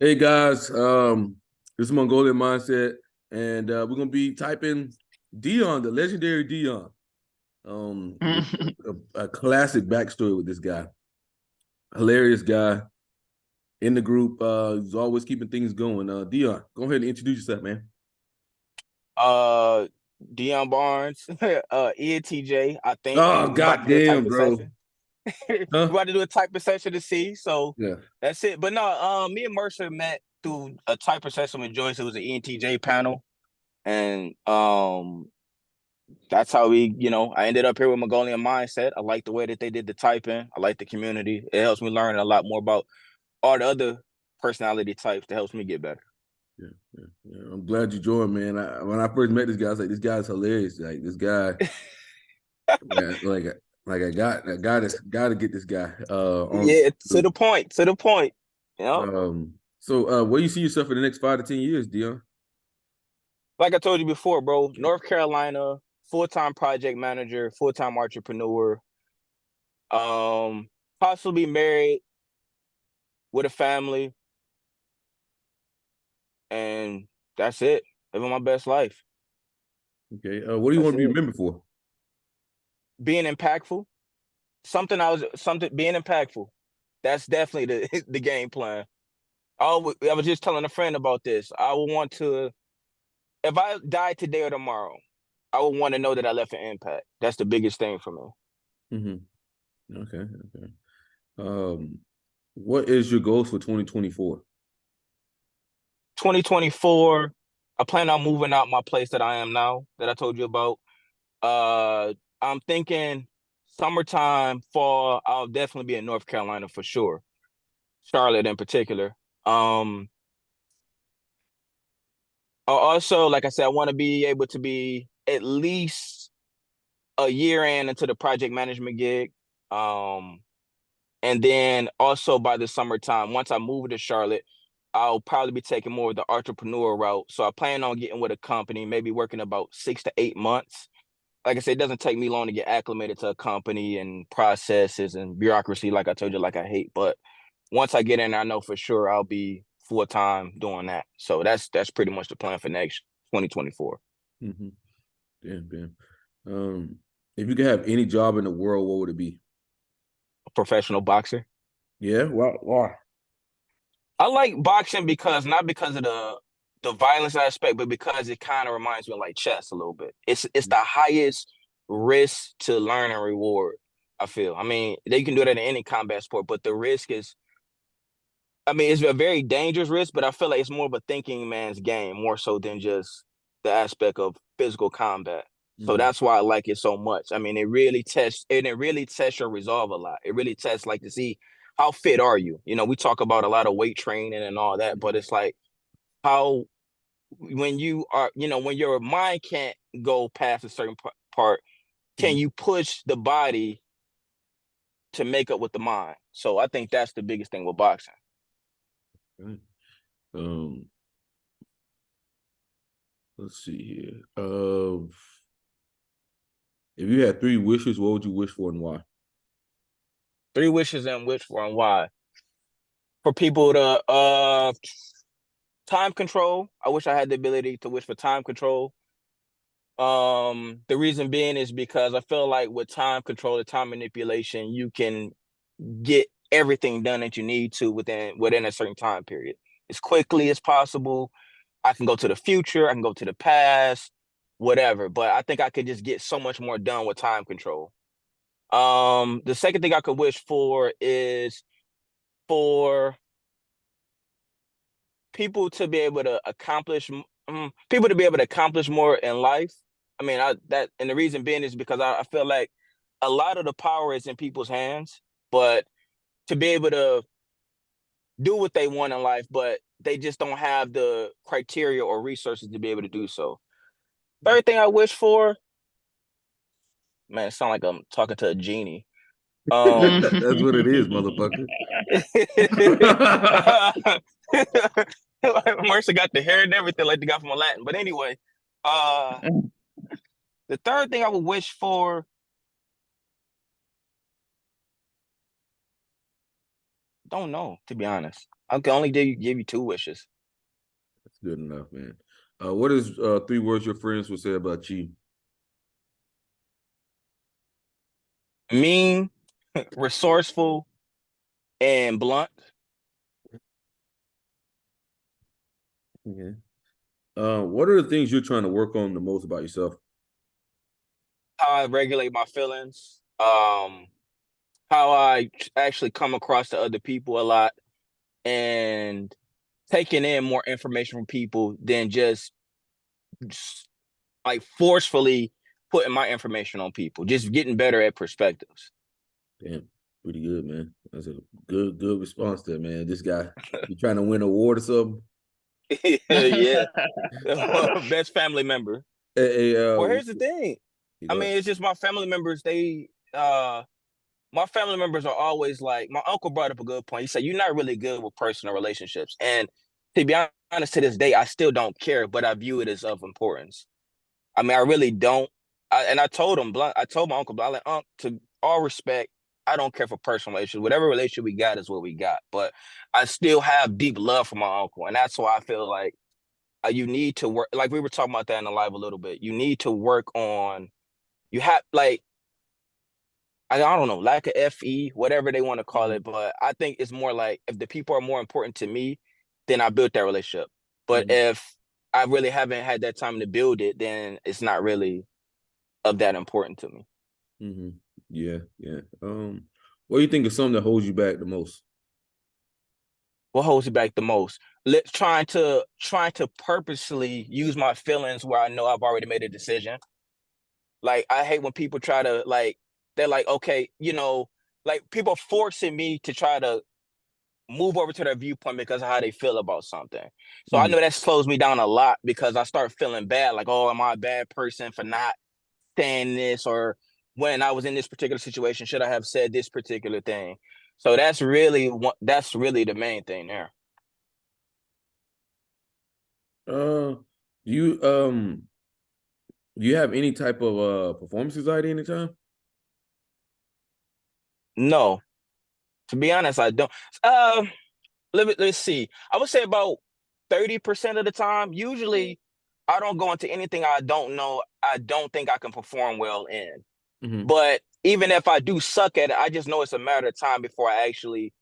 Hey guys, this is Mongolian Mindset, and we're gonna be typing Dion, the legendary Dion. With a classic backstory with this guy, hilarious guy in the group. He's always keeping things going. Dion, go ahead and introduce yourself, man. Uh, Dion Barnes, entj. I think Oh, we about to do a goddamn, type of bro. session. We Huh? about to do a type of session to see. So Yeah. that's it. But no, me and Mercer met through a type of session with Joyce. It was an entj panel, and that's how I ended up here with Mongolian Mindset. I like the way that they did the typing. I like the community. It helps me learn a lot more about all the other personality types that helps me get better. Yeah, yeah. I'm glad you joined, man. When I first met this guy, I was like, this guy's hilarious. Like this guy, yeah, like I got to get this guy on. Yeah, to the point. To the point. You So where you see yourself in the next 5 to 10 years, Dion? like I told you before, bro, North Carolina, full-time project manager, full-time entrepreneur, um, possibly married with a family, and that's it. Living my best life. Okay. What do you want That's to be it. remembered for? Being impactful. Something being impactful. That's definitely the the game plan. I was just telling a friend about this. I would want to, if I die today or tomorrow, I would want to know that I left an impact. That's the biggest thing for me. Hmm. Okay. Okay. Um, what is your goals for 2024? 2024, I plan on moving out my place that I am now, that I told you about. I'm thinking summertime, fall, I'll definitely be in North Carolina for sure. Charlotte in particular. Um, also, like I said, I want to be able to be at least a year into the project management gig. Um, and then also by the summertime, once I move to Charlotte, I'll probably be taking more of the entrepreneur route. So I plan on getting with a company, maybe working about 6 to 8 months. Like I said, it doesn't take me long to get acclimated to a company and processes and bureaucracy, like I told you, like I hate. But once I get in, I know for sure I'll be full time doing that. So that's pretty much the plan for next 2024. Hmm. Damn, damn. Um, if you could have any job in the world, what would it be? Professional boxer. Yeah. Why? Why? I like boxing because not because of the violence aspect, but because it kind of reminds me of like chess a little bit. It's the highest risk to learn and reward. I feel. I mean, they can do that in any combat sport, but the risk is. I mean, it's a very dangerous risk, but I feel like it's more of a thinking man's game, more so than just the aspect of physical combat. So Hmm. that's why I like it so much. I mean, it really tests your resolve a lot. It really tests like to see how fit are you. We talk about a lot of weight training and all that, but it's like how when you are, when your mind can't go past a certain part, can Hmm. you push the body to make up with the mind? So I think that's the biggest thing with boxing. Right. Um, let's see here. If you had three wishes, what would you wish for and why? Three wishes and wish for and why. For people to time control. I wish I had the ability to wish for time control. The reason being is because I feel like with time control, the time manipulation, you can get everything done that you need to within a certain time period as quickly as possible. I can go to the future, I can go to the past, whatever. But I think I could just get so much more done with time control. The second thing I could wish for is for people to be able to accomplish more in life. I mean, and the reason being is because I feel like a lot of the power is in people's hands, but to be able to do what they want in life, but they just don't have the criteria or resources to be able to do so. Third thing I wish for, man, it sounds like I'm talking to a genie. Um, That's what it is, motherfucker. Mercer got the hair and everything like the guy from Aladdin. But anyway, uh, the third thing I would wish for, don't know, to be honest. I can only give you 2 wishes. That's good enough, man. What is 3 words your friends would say about you? Mean, resourceful, and blunt. Yeah. What are the things you're trying to work on the most about yourself? How I regulate my feelings. How I actually come across to other people a lot, and taking in more information from people than just like forcefully putting my information on people. Just getting better at perspectives. Damn, pretty good, man. That's a good response there, man. This guy, you trying to win an award or something? Yeah. Best family member. Hey, Well, here's the thing. you I go ahead. mean, it's just my family members, my family members are always like, my uncle brought up a good point. He said, you're not really good with personal relationships. And to be honest, to this day, I still don't care, but I view it as of importance. I mean, I really don't. And I told him blunt. I told my uncle blunt, like, to all respect, I don't care for personal relationships. Whatever relationship we got is what we got. But I still have deep love for my uncle, and that's why I feel like you need to work. Like we were talking about that in the live a little bit. You need to work on. You have like I don't know, lack of fe, whatever they want to call Mhm, it. But I think it's more like if the people are more important to me, then I built that relationship. But mhm, if I really haven't had that time to build it, then it's not really of that important to me. mhm. Yeah, yeah. What do you think is something that holds you back the most? What holds you back the most? Trying to purposely use my feelings where I know I've already made a decision. Like I hate when people try to like they're like, okay, like people forcing me to try to move over to their viewpoint because of how they feel about something. So I Mhm, know that slows me down a lot because I start feeling bad, like, oh, am I a bad person for not saying this, or when I was in this particular situation, should I have said this particular thing? So that's really the main thing there. Uh, you do you have any type of performance anxiety anytime? No, to be honest, I don't. Let's see. I would say about 30% of the time. Usually, I don't go into anything I don't know. I don't think I can perform well in. Mm-hmm. But even if I do suck at it, I just know it's a matter of time before I actually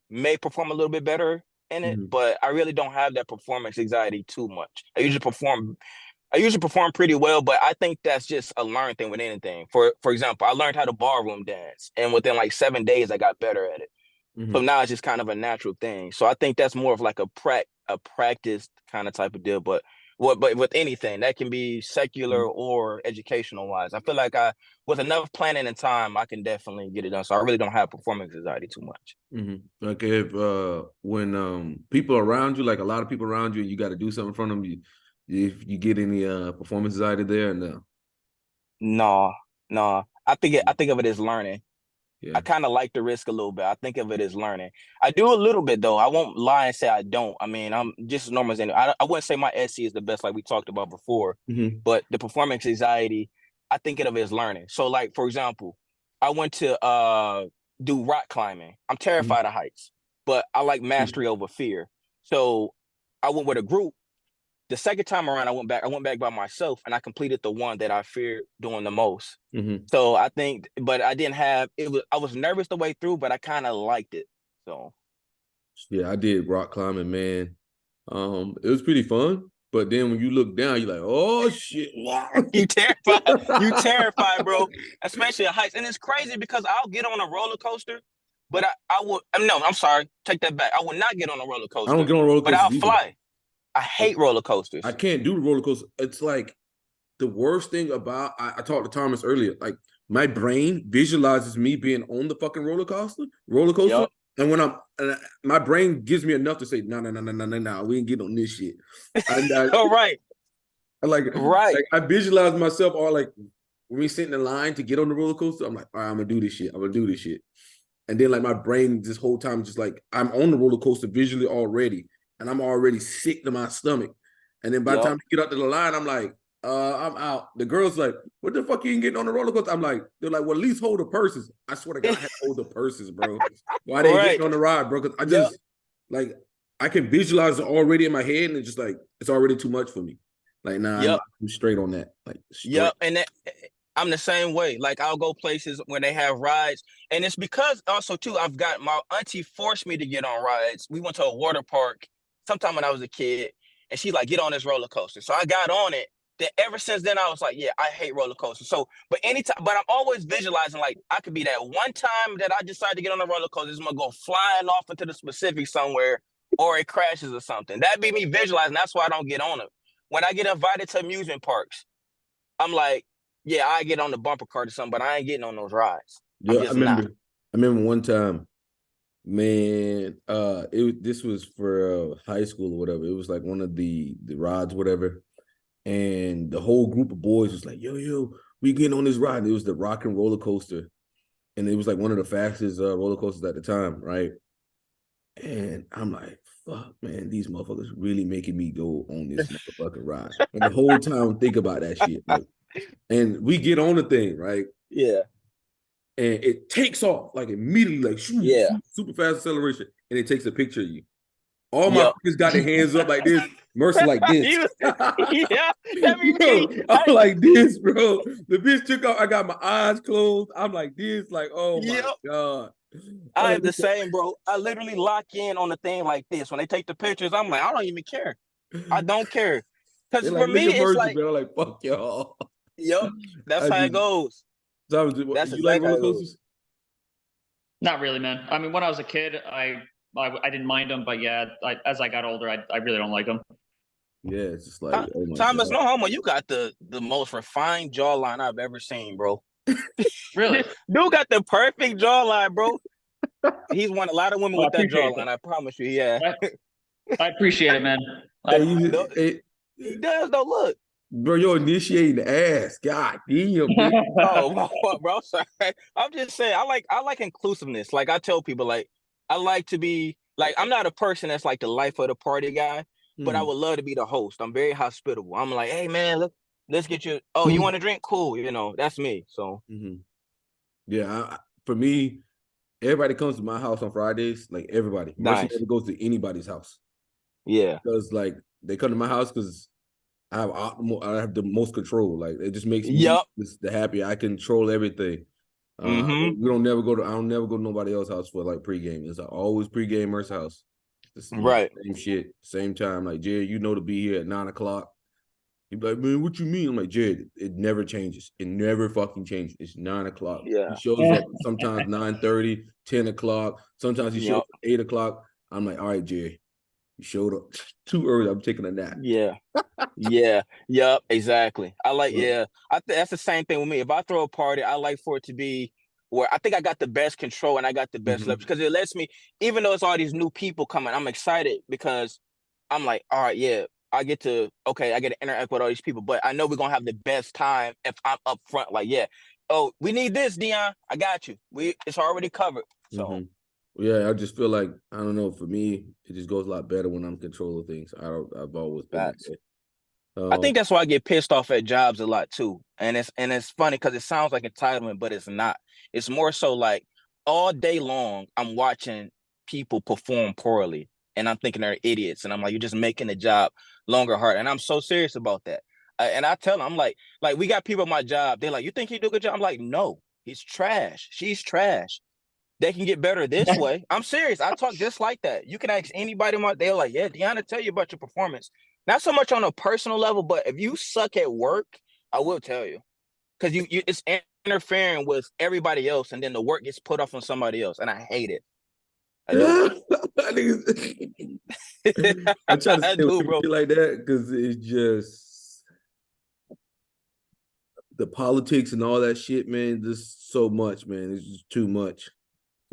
may perform a little bit better in it. Mm-hmm. But I really don't have that performance anxiety too much. I usually perform pretty well, but I think that's just a learned thing with anything. For example, I learned how to ballroom dance, and within like 7 days, I got better at it. So Mm-hmm. now it's just kind of a natural thing. So I think that's more of like a practice kind of type of deal. But with anything that can be secular or educational wise, I feel like I with enough planning and time, I can definitely get it done. So I really don't have performance anxiety too much. Mm-hmm. Like if when people around you, like a lot of people around you, and you got to do something in front of them, if you get any performance anxiety there, no. No, no. I think of it as learning. I Yeah. kind of like the risk a little bit. I think of it as learning. I do a little bit though. I won't lie and say I don't. I mean, I'm just as normal as any. I wouldn't say my SC is the best, like we talked about before, Mm-hmm. but the performance anxiety, I think of it as learning. So, like for example, I went to do rock climbing. I'm terrified of heights, but I like mastery over fear. So I went with a group. The second time around, I went back. I went back by myself, and I completed the one that I feared doing the most. Mm-hmm. So I think, but I didn't have it. I was nervous the way through, but I kind of liked it. So Yeah, I did rock climbing, man. It was pretty fun, but then when you look down, you're like, oh shit. you terrified, bro. Especially at heights, and it's crazy because I'll get on a roller coaster, but I would. No, I'm sorry. Take that back. I would not get on a roller I don't coaster, get on roller but I'll coasters either. fly. I hate roller I coasters. can't do the roller coaster. It's like the worst thing about I talked to Thomas earlier. Like my brain visualizes me being on the fucking roller coaster, Yep. my brain gives me enough to say no, no, no, no, no, no, no, we ain't getting on this shit. And All right. I like Right. I visualize myself all like when we sitting in line to get on the roller coaster. I'm like, all right, I'm gonna do this shit. I'm gonna do this shit. And then like my brain this whole time just like I'm on the roller coaster visually already, and I'm already sick to my stomach. And then by the Yep. time we get up to the line, I'm like, I'm out. The girl's like, what the fuck you ain't getting on the roller coaster? I'm like, they're like, well, at least hold the purses. I swear to God, I had to hold the purses, bro. Why they ain't Right. getting on the ride, bro? Because I Yep. just like I can visualize it already in my head, and it's just like it's already too much for me. Like, nah, Yep. I'm straight on that. Like, straight. Yep. And that, I'm the same way. Like I'll go places when they have rides, and it's because also too I've got my auntie forced me to get on rides. We went to a water park sometime when I was a kid, and she like get on this roller coaster. So I got on it. Then ever since then I was like, yeah, I hate roller coasters. So, but anytime, but I'm always visualizing like I could be that one time that I decide to get on a roller coaster, it's gonna go flying off into the Pacific somewhere, or it crashes or something. That'd be me visualizing. That's why I don't get on it. When I get invited to amusement parks, I'm like, yeah, I get on the bumper cart or something, but I ain't getting on those rides. I'm Yeah, just not. I remember one time, man. This was for high school or whatever. It was like one of the rides, whatever. And the whole group of boys was like, yo, we getting on this ride. And it was the rock and roller coaster. And it was like one of the fastest roller coasters at the time, right? And I'm like, fuck, man, these motherfuckers really making me go on this motherfucking ride. And the whole time think about that shit. Like, and we get on the thing, right? Yeah. And it takes off like immediately, like Yeah. super fast acceleration, and it takes a picture of you. All my Yep. friends got their hands up like this, Mercer like this. Yeah, that be Bro, me. I'm like this, bro. The bitch took off. I got my eyes closed. I'm like this, like, oh my Yep. God. I am the same, bro. I literally lock in on the thing like this. When they take the pictures, I'm like, I don't even care. I don't care. Because They're for like, look me, at it's Mercer, like, bro. I'm like, fuck y'all. yep, that's I how it just, goes. That's you like exactly how roller it goes. coasters? Not really, man. I mean, when I was a kid, I didn't mind them, but yeah, as I got older, I really don't like them. Yeah, it's just like, oh my Thomas, God. no homo, you got the most refined jawline I've ever seen, bro. Really? Dude got the perfect jawline, bro. He's won a lot of women Well, I with that appreciate jawline. that. I promise you. Yeah. I appreciate it, man. He does though. Look. Bro, you're initiating the ass. God damn, bitch. Oh, bro. Sorry. I'm just saying. I like inclusiveness. Like I tell people, like I like to be like I'm not a person that's like the life of the party guy, but I would love to be the host. I'm very hospitable. I'm like, hey man, let's get you. Oh, you want to drink? Cool. You know, that's me. So yeah, for me, everybody comes to my house on Fridays. Like everybody, Mercy nice. never goes to anybody's house. Yeah. Because like they come to my house because I have the most control. Like it just makes me Yep. the happy. I control everything. We don't never go to. I don't never go to nobody else's house for like pregame. It's always pregame Mercy house. It's Right. same shit, same time. Like Jared, you know to be here at 9:00. He'd be like, man, what you mean? I'm like, Jared, it never changes. It never fucking changes. It's 9:00. Yeah. He shows up sometimes 9:30, 10:00. Sometimes he shows up 8:00. I'm like, all right, Jared, you showed up too early. I'm taking a nap. Yeah. Yeah. Yep. Exactly. I like. Yeah. I think that's the same thing with me. If I throw a party, I like for it to be where I think I got the best control and I got the best leverage because it lets me, even though it's all these new people coming, I'm excited because I'm like, all right, yeah, I get to interact with all these people, but I know we're gonna have the best time if I'm up front. Like, yeah, oh, we need this, Dion. I got you. It's already covered. So. Yeah, I just feel like I don't know. For me, it just goes a lot better when I'm controlling things. I've always been that way. I think that's why I get pissed off at jobs a lot too. And it's funny because it sounds like entitlement, but it's not. It's more so like all day long I'm watching people perform poorly and I'm thinking they're idiots. And I'm like, you're just making the job longer, hard. And I'm so serious about that. And I tell them, I'm like we got people at my job. They're like, you think he do a good job? I'm like, no, he's trash. She's trash. They can get better this way. I'm serious. I talk just like that. You can ask anybody. They're like, yeah, Deanna, tell you about your performance. Not so much on a personal level, but if you suck at work, I will tell you. Because you it's interfering with everybody else, and then the work gets put off on somebody else, and I hate it. I do. I try to I stay away do, from bro. shit like that because it's just the politics and all that shit, man. Just so much, man. It's just too much.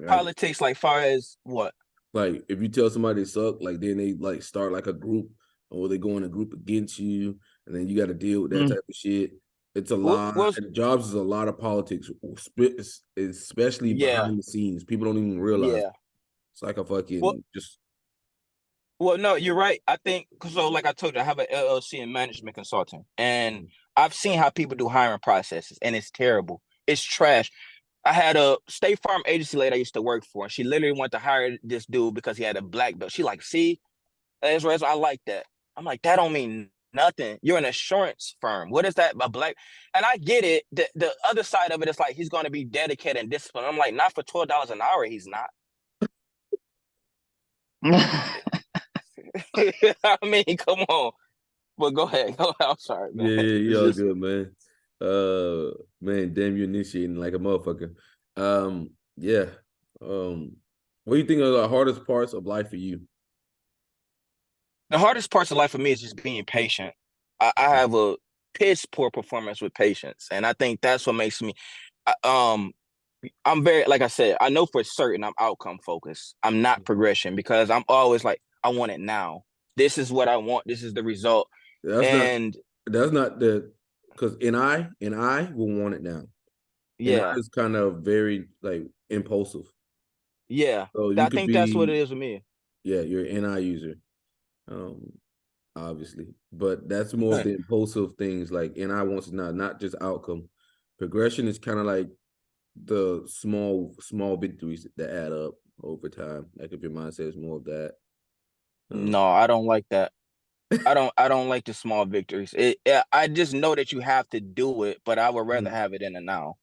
Politics, like far as what? Like if you tell somebody they suck, like then they like start like a group, or they go in a group against you, and then you got to deal with that type of shit. It's a lot. Jobs is a lot of politics, especially behind the scenes. People don't even realize. Yeah. It's like a fucking just. Well, no, you're right. I think so. Like I told you, I have an LLC in management consulting, and I've seen how people do hiring processes, and it's terrible. It's trash. I had a State Farm agency lady I used to work for, and she literally wanted to hire this dude because he had a black belt. She like, see, Ezra, I like that. I'm like, that don't mean nothing. You're an insurance firm. What is that? A black? And I get it. The other side of it is like he's going to be dedicated and disciplined. I'm like, not for $12 an hour. He's not. I mean, come on. But go ahead. Go ahead. I'm sorry, man. Yeah, you're all good, man. Man, damn, you initiating like a motherfucker. Yeah. What do you think are the hardest parts of life for you? The hardest parts of life for me is just being patient. I have a piss poor performance with patience, and I think that's what makes me. I'm very, like I said, I know for certain I'm outcome focused. I'm not progression because I'm always like, I want it now. This is what I want. This is the result. That's And not the because NI will want it now. yeah, NI is kind of very like impulsive. yeah. So you I could think that's what it be, is with me. yeah, you're an NI user. Um, obviously, but that's more of the impulsive things. Like NI wants it now, not just outcome. Progression is kind of like the small victories that add up over time. Like if your mindset is more of that. No, I don't like that. I don't like the small victories. I just know that you have to do it, but I would rather have it in the now.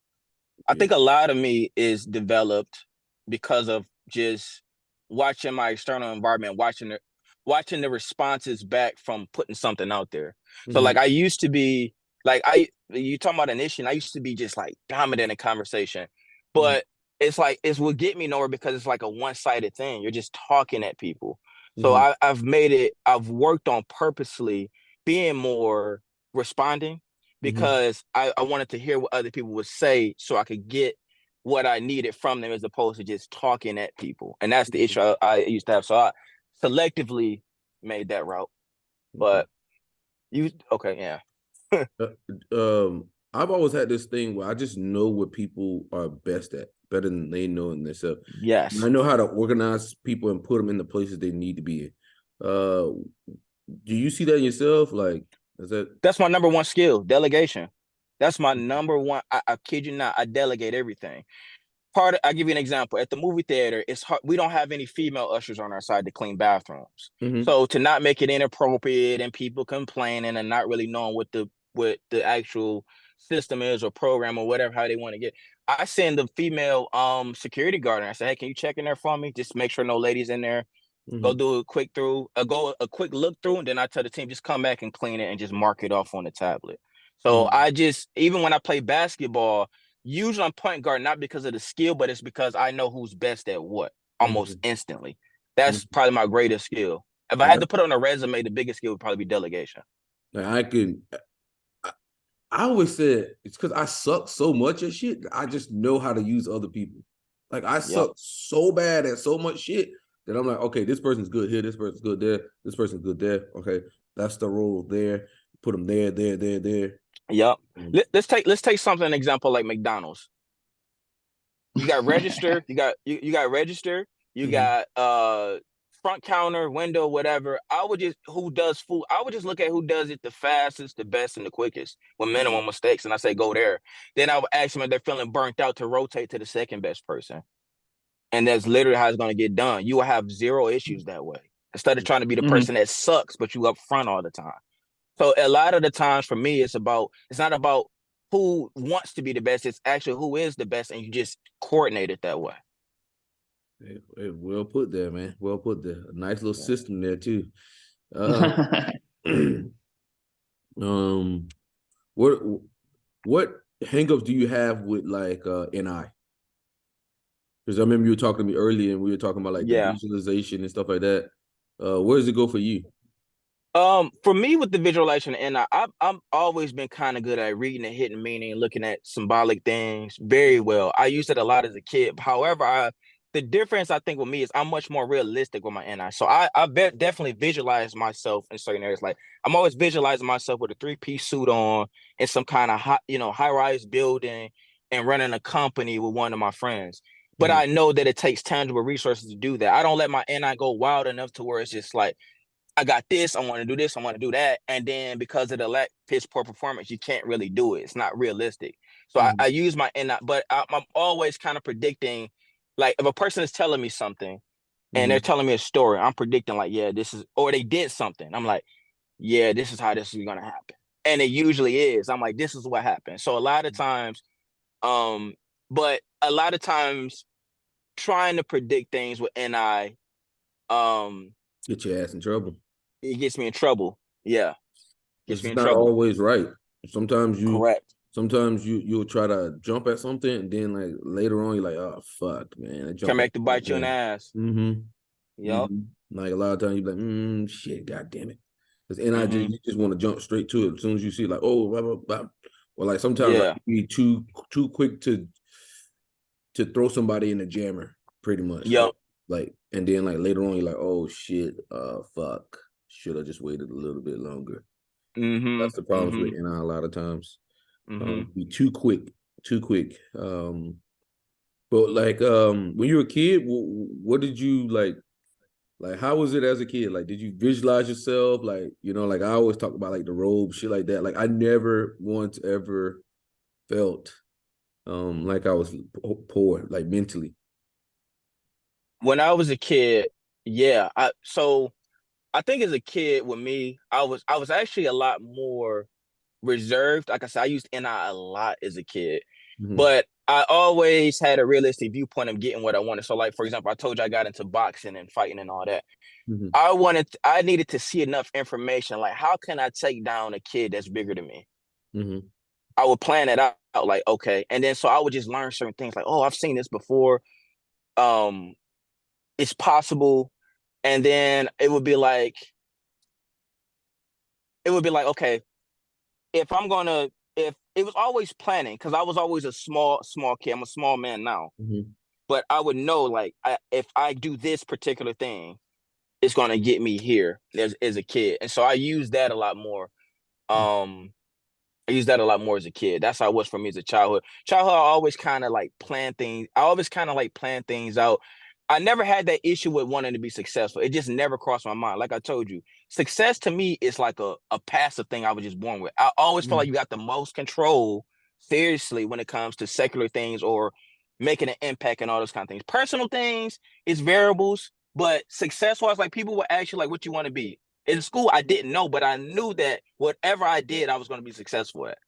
I Yeah. think a lot of me is developed because of just watching my external environment, watching the responses back from putting something out there. So like I used to be like you talking about initiation, I used to be just like dominant in conversation. But it's like it's will get me nowhere because it's like a one-sided thing. You're just talking at people. So I've worked on purposely being more responding because I wanted to hear what other people would say so I could get what I needed from them as opposed to just talking at people. And that's the issue I used to have. So I selectively made that route. But okay, yeah. I've always had this thing where I just know what people are best at, better than they know in themselves. Yes. I know how to organize people and put them in the places they need to be in. Do you see that in yourself? Like, that's my number one skill, delegation. That's my number one. I kid you not, I delegate everything. I'll give you an example. At the movie theater, it's hard. We don't have any female ushers on our side to clean bathrooms. So to not make it inappropriate and people complaining and not really knowing what the actual system is or program or whatever, how they want to get, I send the female security guard and I say, hey, can you check in there for me? Just make sure no ladies in there. Go do a quick look through, and then I tell the team just come back and clean it and just mark it off on the tablet. So I just, even when I play basketball, usually I'm point guard, not because of the skill, but it's because I know who's best at what almost instantly. That's probably my greatest skill. If I had to put on a resume, the biggest skill would probably be delegation. I always said it's because I suck so much at shit. I just know how to use other people. Like I suck so bad at so much shit that I'm like, okay, this person's good here, this person's good there, this person's good there. Okay, that's the role there. Put them there. Yep. Let's take something, an example like McDonald's. You got register, you got register, you got front counter, window, whatever. Who does food? I would just look at who does it the fastest, the best, and the quickest with minimum mistakes, and I say go there. Then I would ask them if they're feeling burnt out to rotate to the second best person. And that's literally how it's going to get done. You will have zero issues that way. Instead of trying to be the person that sucks, but you up front all the time. So a lot of the times for me, it's not about who wants to be the best. It's actually who is the best, and you just coordinate it that way. Hey, well put there, man. Well put there. A nice little system there too. What hangups do you have with like NI? Because I remember you were talking to me earlier, and we were talking about like the visualization and stuff like that. Where does it go for you? For me with the visualization, and I've always been kind of good at reading and hitting meaning, looking at symbolic things very well. I used it a lot as a kid. However, the difference I think with me is I'm much more realistic with my NI. So I definitely visualize myself in certain areas. Like I'm always visualizing myself with a 3-piece suit on in some kind of high-rise building and running a company with one of my friends. but I know that it takes tangible resources to do that. I don't let my NI go wild enough to where it's just like, I got this, I want to do this, I want to do that. And then because of the lack piss poor performance, you can't really do it. It's not realistic. So I use my NI, but I'm always kind of predicting, like if a person is telling me something and they're telling me a story, I'm predicting like, yeah, this is, or they did something. I'm like, yeah, this is how this is going to happen. And it usually is. I'm like, this is what happened. So a lot of times, but a lot of times trying to predict things with NI, Get your ass in trouble. it gets me in trouble. Yeah. Gets me It's in not trouble. always right. Sometimes Correct. you'll try to jump at something, and then like later on you're like, oh fuck, man, I Come jumped at back to the wrong bite you in the thing. ass. Yep. Like a lot of times you're like, shit, god damn it. Because NIJ, you just want to jump straight to it as soon as you see like, oh, blah, blah, blah. Or like sometimes I Yeah. can be too quick to throw somebody in the jammer, pretty much. Yep. Like and then like later on you're like, oh shit, fuck. Should have just waited a little bit longer. That's the problems with NI a lot of times. Be too quick. But like when you were a kid, what did you like how was it as a kid? Like did you visualize yourself? Like, you know, like I always talk about like the robe, shit like that. Like I never once ever felt like I was poor, like mentally. When I was a kid, yeah. So I think as a kid with me, I was actually a lot more reserved. Like I said, I used NI a lot as a kid, but I always had a realistic viewpoint of getting what I wanted. So, like for example, I told you I got into boxing and fighting and all that. I needed to see enough information. Like, how can I take down a kid that's bigger than me? I would plan it out, like, okay, and then so I would just learn certain things. Like, oh, I've seen this before. It's possible, and then it would be like, okay, if it was always planning, because I was always a small kid. I'm a small man now, but I would know like if I do this particular thing, it's gonna get me here as a kid, and so I use that a lot more. I used that a lot more as a kid. That's how it was for me as a childhood. I always kind of like plan things. I always kind of like plan things out. I never had that issue with wanting to be successful. It just never crossed my mind. Like I told you, success to me is like a passive thing I was just born with. I always feel like you got the most control, seriously, when it comes to secular things or making an impact and all those kind of things. Personal things is variables, but success-wise, like people will ask you like what you want to be. In school, I didn't know, but I knew that whatever I did, I was going to be successful at.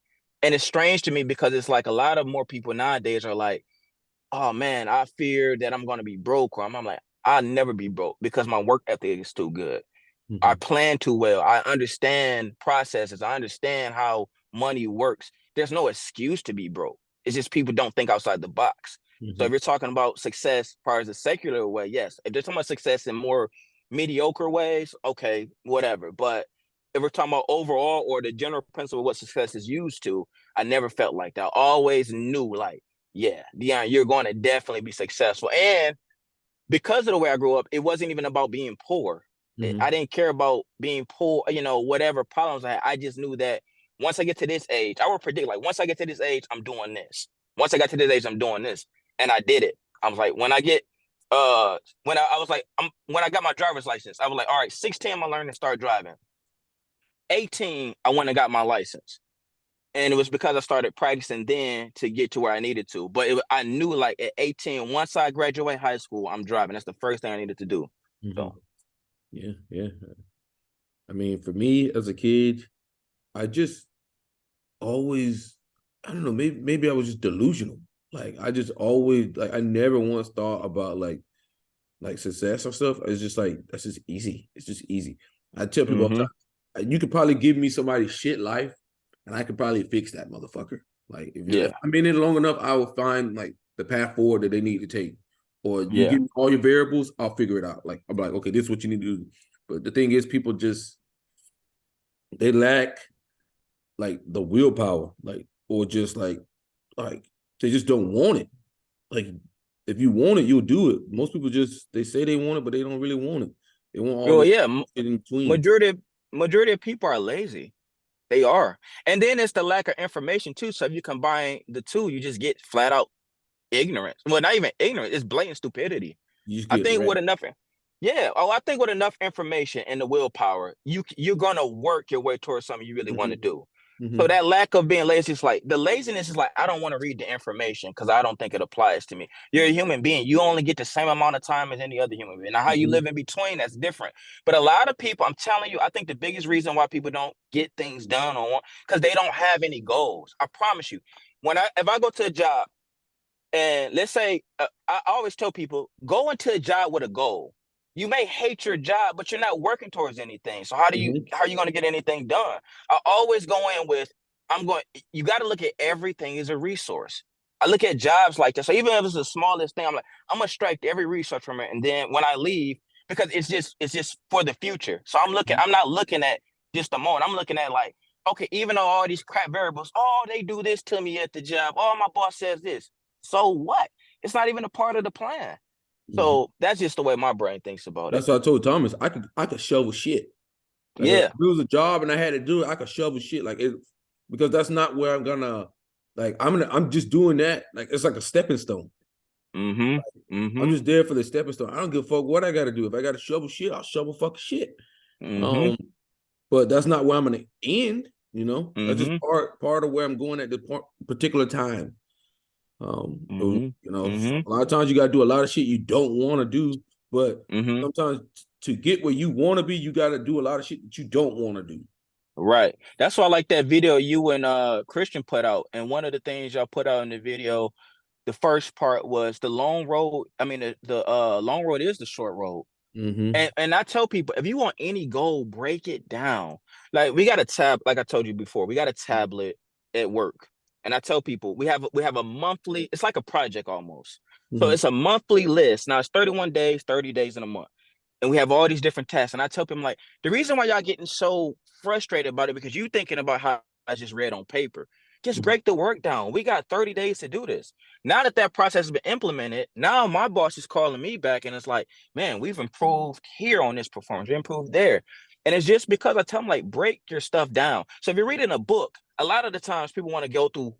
And it's strange to me because it's like a lot of more people nowadays are like, oh man, I fear that I'm going to be broke. Or I'm like, I'll never be broke because my work ethic is too good. I plan too well. I understand processes. I understand how money works. There's no excuse to be broke. It's just people don't think outside the box. So if you're talking about success as far as a secular way, yes. If they're talking about success in more mediocre ways, okay, whatever. But if we're talking about overall or the general principle of what success is used to, I never felt like that. I always knew like, yeah, Dion, you're going to definitely be successful. And because of the way I grew up, it wasn't even about being poor. I didn't care about being poor, you know, whatever problems I had. I just knew that once I get to this age, I would predict like once I get to this age, I'm doing this. Once I got to this age, I'm doing this. And I did it. I was like, when I get when I got my driver's license, I was like, all right, 16, I learned to start driving. 18, I went and got my license. And it was because I started practicing then to get to where I needed to. But I knew like at 18, once I graduate high school, I'm driving. That's the first thing I needed to do. So yeah. I mean, for me as a kid, I just always, I don't know, maybe I was just delusional. Like I just always like I never once thought about like success or stuff. It's just like that's just easy. It's just easy. I tell people all the time, you could probably give me somebody's shit life, and I could probably fix that motherfucker. Like if I'm in it long enough, I will find like the path forward that they need to take. Or you give me all your variables, I'll figure it out. Like I'm like, okay, this is what you need to do. But the thing is, people just they lack like the willpower, like or just like they just don't want it. Like if you want it, you'll do it. Most people just they say they want it, but they don't really want it. They want all this shit in between. Majority of people are lazy. They are. And then it's the lack of information too. So if you combine the two, you just get flat out ignorance. Well, not even ignorance. It's blatant stupidity. You just I get think wrecked. with enough, yeah. Oh, I think with enough information and the willpower, you're gonna work your way towards something you really want to do. So that lack of being lazy is like the laziness is like I don't want to read the information because I don't think it applies to me. You're a human being. You only get the same amount of time as any other human being. Now, how you live in between, that's different. But a lot of people, I'm telling you, I think the biggest reason why people don't get things done on because they don't have any goals. I promise you, if I go to a job and let's say, I always tell people, go into a job with a goal. You may hate your job, but you're not working towards anything. So how are you going to get anything done? I always go in with, you got to look at everything as a resource. I look at jobs like that. So even if it's the smallest thing, I'm like, I'm going to strike every resource from it. And then when I leave, because it's just for the future. So I'm not looking at just the moment. I'm looking at like, okay, even though all these crap variables, oh, they do this to me at the job. Oh, my boss says this. So what? It's not even a part of the plan. So that's just the way my brain thinks about That's it. what I told Thomas. I could shovel shit. Like if it was a job and I had to do it, I could shovel shit. Like it, because that's not where I'm gonna. Like I'm just doing that. Like it's like a stepping stone. I'm just there for the stepping stone. I don't give a fuck what I got to do. If I got to shovel shit, I'll shovel fucking shit. But that's not where I'm gonna end. You know, that's just part of where I'm going at the particular time. You know, a lot of times you got to do a lot of shit you don't want to do, but sometimes to get where you want to be, you got to do a lot of shit that you don't want to do. Right. That's why I like that video you and Christian put out. And one of the things y'all put out in the video, the first part was the long road. I mean, the long road is the short road. And I tell people, if you want any goal, break it down. Like we got a tab, like I told you before, we got a tablet at work. And I tell people we have a monthly, it's like a project almost. So it's a monthly list. Now it's 31 days, 30 days in a month. And we have all these different tasks. And I tell people like the reason why y'all getting so frustrated about it because you thinking about how I just read on paper. Just break the work down. We got 30 days to do this. Now that process has been implemented, now my boss is calling me back and it's like, man, we've improved here on this performance. We improved there. And it's just because I tell them like, break your stuff down. So if you're reading a book, a lot of the times people want to go through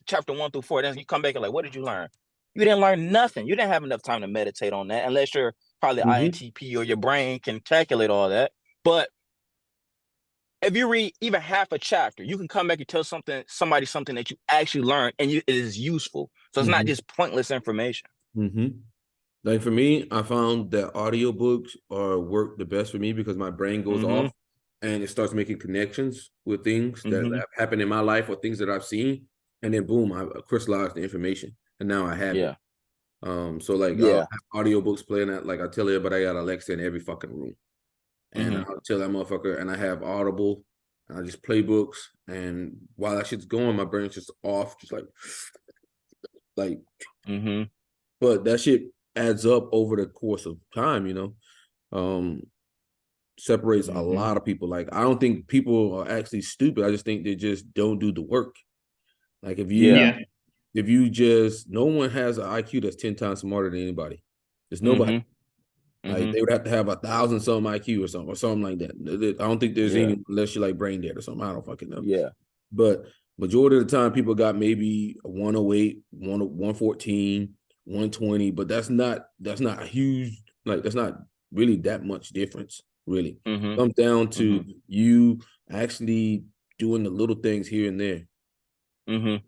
chapter 1 through 4. Then you come back and like, what did you learn? You didn't learn nothing. You didn't have enough time to meditate on that unless you're probably INTP or your brain can calculate all that. But if you read even half a chapter, you can come back and tell somebody something that you actually learned and it is useful. So it's not just pointless information. Like for me, I found that audiobooks work the best for me because my brain goes off and it starts making connections with things that have happened in my life or things that I've seen. And then boom, I crystallize the information and now I have it. So like I'll have audiobooks playing at, like I tell everybody I got Alexa in every fucking room. And I'll tell that motherfucker, and I have Audible, and I just play books, and while that shit's going, my brain's just off, just like, but that shit adds up over the course of time, you know, separates a lot of people. Like, I don't think people are actually stupid. I just think they just don't do the work. Like, if you just, no one has an IQ that's 10 times smarter than anybody. There's nobody. Like they would have to have 1,000 something IQ or something like that. I don't think there's any unless you're like brain dead or something. I don't fucking know. But majority of the time, people got maybe a 108, 114, 120. But that's not a huge, like that's not really that much difference. Really, it comes down to you actually doing the little things here and there.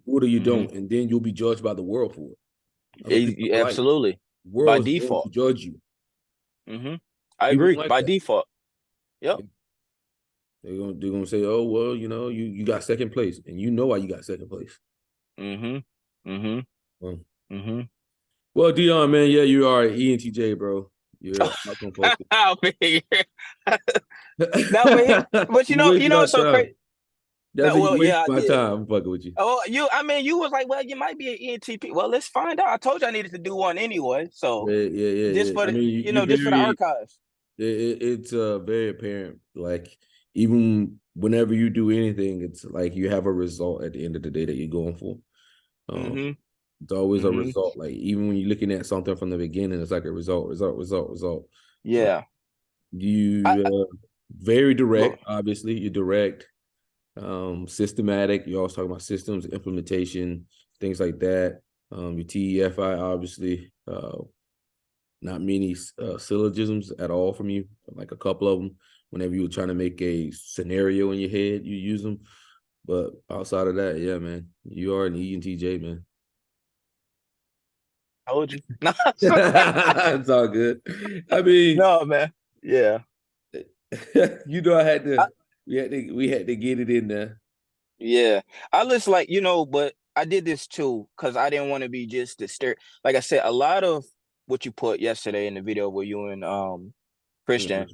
What or you don't, and then you'll be judged by the world for it. Absolutely, like, world by is default going to judge you. I agree. Like by default. Yep. They're gonna say, oh well, you know, you got second place, and you know why you got second place. Well, Dion, man, yeah, you are ENTJ, bro. You're outcome focused. But you know, it's so crazy. That's my time. I'm fucking with you. Oh, you was like, well, you might be an ENTP. Well, let's find out. I told you I needed to do one anyway. So just for the, just for the archives. It's very apparent. Like even whenever you do anything, it's like you have a result at the end of the day that you're going for. It's always a result. Like even when you're looking at something from the beginning, it's like a result. Yeah. You very direct. Obviously, you're direct. Systematic. You're always talking about systems, implementation, things like that. Your TEFI, obviously. Not many syllogisms at all from you. Like a couple of them. Whenever you were trying to make a scenario in your head, you use them. But outside of that, yeah, man, you are an entj, man. Told you. No, It's all good. I mean, no, man. Yeah. you know, we had to get it in there. Yeah. I just like, but I did this too because I didn't want to be just the like I said, a lot of what you put yesterday in the video where you and Christian,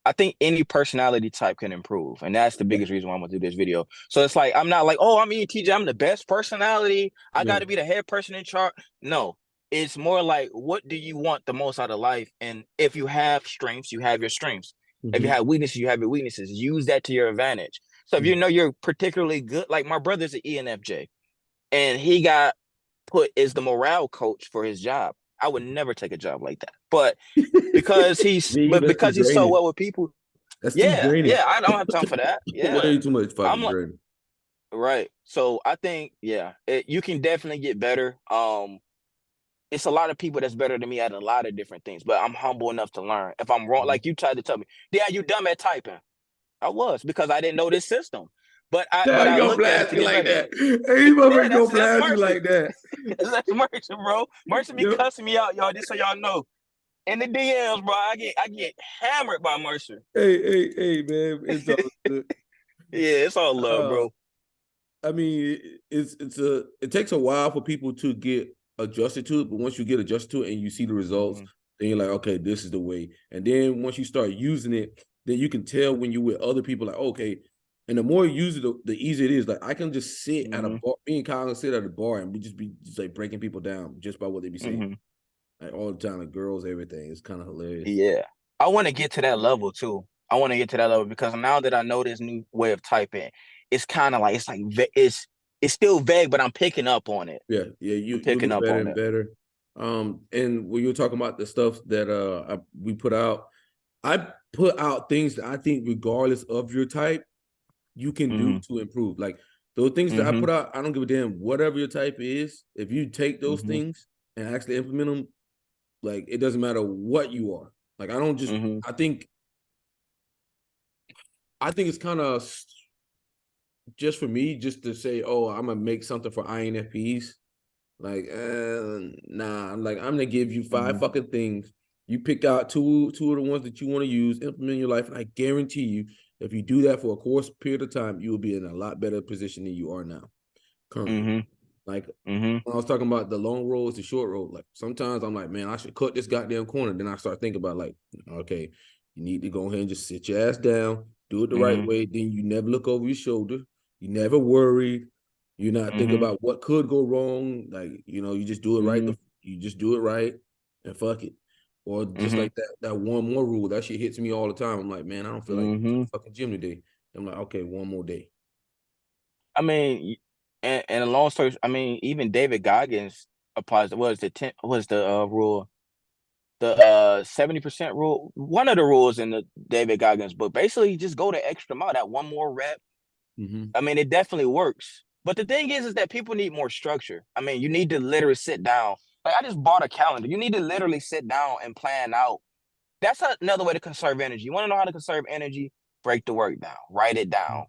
I think any personality type can improve. And that's the biggest reason why I'm gonna do this video. So it's like I'm not like, oh, I'm ETJ, I'm the best personality. I gotta be the head person in charge. No, it's more like what do you want the most out of life? And if you have strengths, you have your strengths. If you have weaknesses, you have your weaknesses. Use that to your advantage. So if you know you're particularly good, like my brother's an ENFJ, and he got put as the morale coach for his job. I would never take a job like that. But because he's so well with people. That's too draining. Yeah, I don't have time for that. Yeah. Way too much fucking draining. Right. So I think, you can definitely get better. It's a lot of people that's better than me at a lot of different things, but I'm humble enough to learn. If I'm wrong, like you tried to tell me, yeah, you dumb at typing. I was because I didn't know this system. But I looked at it like that. Hey, you motherfucker gonna blast you like that. That's Merchant, bro. Merchant be cussing me out, y'all, just so y'all know. In the DMs, bro, I get hammered by Mercer. Hey, man, it's all good. Yeah, it's all love, bro. I mean, it takes a while for people to get adjusted to it, but once you get adjusted to it and you see the results, then you're like, okay, this is the way. And then once you start using it, then you can tell when you're with other people, like, okay. And the more you use it, the easier it is. Like I can just sit at a bar, me and Kyle can sit at a bar and we just be like breaking people down just by what they be saying. Like all the time, like girls, everything. It's kind of hilarious. Yeah. I want to get to that level too. I want to get to that level because now that I know this new way of typing, it's kind of like it's still vague, but I'm picking up on it. Yeah, you're picking up better on and better. And when you were talking about the stuff that we put out, I put out things that I think, regardless of your type, you can do to improve. Like those things that I put out, I don't give a damn whatever your type is. If you take those things and actually implement them, like it doesn't matter what you are. Like I don't just I think it's kind of just for me, just to say, oh, I'm gonna make something for INFPs. Like, nah. I'm gonna give you 5 fucking things. You pick out two of the ones that you want to use, implement in your life, and I guarantee you, if you do that for a course period of time, you will be in a lot better position than you are now. Currently. Like when I was talking about the long road, the short road. Like sometimes I'm like, man, I should cut this goddamn corner. Then I start thinking about like, okay, you need to go ahead and just sit your ass down, do it the right way. Then you never look over your shoulder. You never worry. You're not thinking about what could go wrong. Like, you just do it right. You just do it right and fuck it. Or just like that one more rule. That shit hits me all the time. I'm like, man, I don't feel like fucking gym today. I'm like, okay, one more day. I mean, and a long story, I mean, even David Goggins applies the rule? The 70% rule. One of the rules in the David Goggins book. Basically, just go the extra mile, that one more rep. I mean, it definitely works. But the thing is that people need more structure. I mean, you need to literally sit down. Like I just bought a calendar. You need to literally sit down and plan out. That's another way to conserve energy. You want to know how to conserve energy? Break the work down. Write it down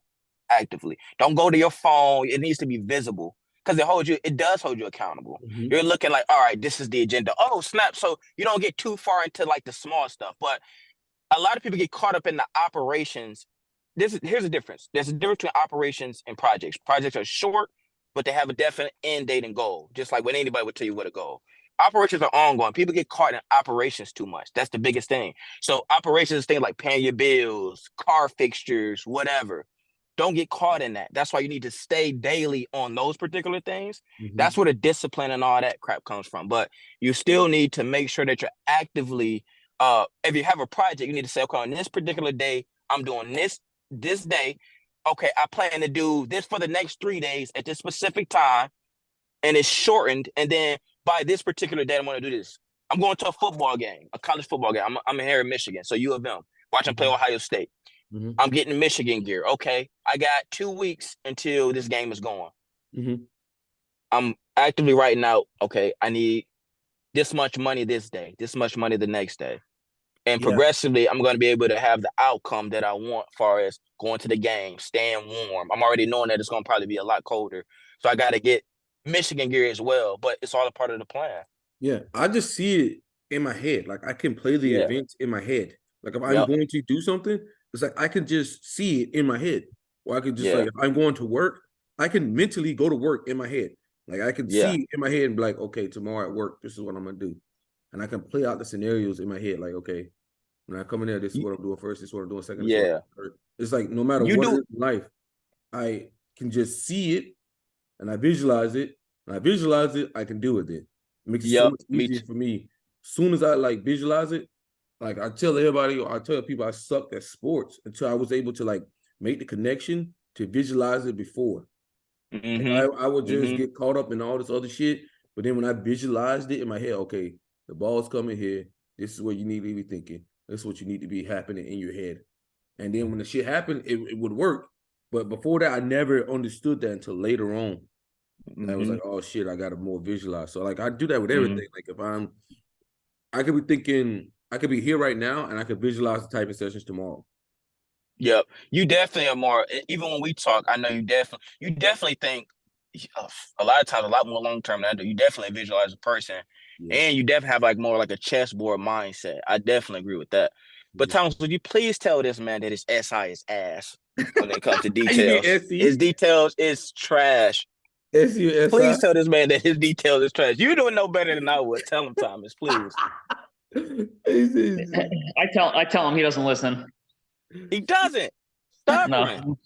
actively. Don't go to your phone. It needs to be visible because it does hold you accountable. You're looking like, all right, this is the agenda. Oh, snap. So you don't get too far into like the small stuff. But a lot of people get caught up in the operations. Here's the difference. There's a difference between operations and projects. Projects are short, but they have a definite end date and goal, just like when anybody would tell you what a goal. Operations are ongoing. People get caught in operations too much. That's the biggest thing. So operations is things like paying your bills, car fixtures, whatever. Don't get caught in that. That's why you need to stay daily on those particular things. That's where the discipline and all that crap comes from. But you still need to make sure that you're actively, if you have a project, you need to say, okay, on this particular day, I'm doing this day. Okay, I plan to do this for the next 3 days at this specific time, and it's shortened. And then by this particular day, I'm going to do this. I'm going to a football game, a college football game. I'm here in Michigan, so U of M. Watch them play Ohio State. I'm getting Michigan gear. Okay, I got 2 weeks until this game is going. I'm actively writing out, okay, I need this much money this day, this much money the next day. And Yeah. progressively, I'm going to be able to have the outcome that I want as far as going to the game, staying warm. I'm already knowing that it's going to probably be a lot colder. So I got to get Michigan gear as well, but it's all a part of the plan. Yeah. I just see it in my head. Like I can play the Yeah. events in my head. Like if I'm Yep. going to do something, it's like I can just see it in my head. Or I could just Yeah. like if I'm going to work, I can mentally go to work in my head. Like I can Yeah. see it in my head and be like, okay, tomorrow at work, this is what I'm gonna do. And I can play out the scenarios in my head, like, okay, when I come in there, this is what I'm doing first, this is what I'm doing second, this is what I'm Yeah. doing third. It's like no matter You what it do. is in life, I can just see it and I visualize it. And I visualize it, I can do it then. It makes it so Yep. much Me easier too. for me. As soon as I like visualize it, like I tell everybody, or I tell people I sucked at sports until I was able to like make the connection to visualize it before. Like Mm-hmm. I would just Mm-hmm. get caught up in all this other shit. But then when I visualized it in my head, okay, the ball's coming here. This is what you need to be thinking. This is what you need to be happening in your head. And then when the shit happened, it would work. But before that, I never understood that until later on. I was Mm-hmm. like, oh shit, I gotta more visualize. So like I do that with Mm-hmm. everything. Like if I could be thinking, I could be here right now and I could visualize the type of sessions tomorrow. Yep. You definitely are more, even when we talk, I know you definitely think a lot of times, a lot more long term than I do. You definitely visualize a person, Yeah. and you definitely have like more like a chessboard mindset. I definitely agree with that. But Yeah. Thomas, would you please tell this man that his SI is ass when it comes to You mean details? SC? His details is trash. SUSI? Please tell this man that his details is trash. You don't know better than I would. Tell him, Thomas, please. I tell him, he doesn't listen. He doesn't. Stubborn. No.